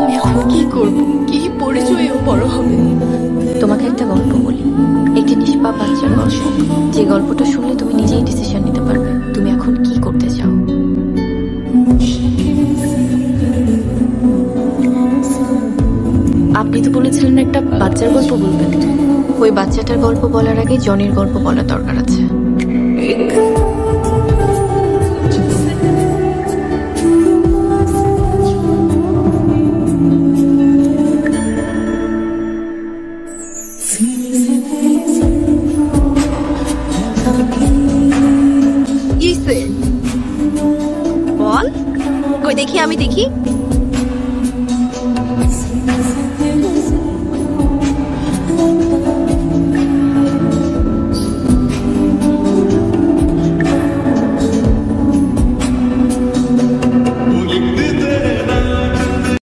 আমি এখন কি করব? কি পরিচয়ে ও বড় হবে? তোমাকে একটা গল্প বলি, একটি নিষ্পাপ বাচ্চার গল্প, যে গল্পটা শুনলে তুমি নিজেই ডিসিশন নিতে পারবে তুমি এখন কি করতে চাও। আপনি তো বলেছিলেন একটা বাচ্চার গল্প বলবেন, ওই বাচ্চাটার গল্প বলার আগে জনির গল্প বলার দরকার আছে।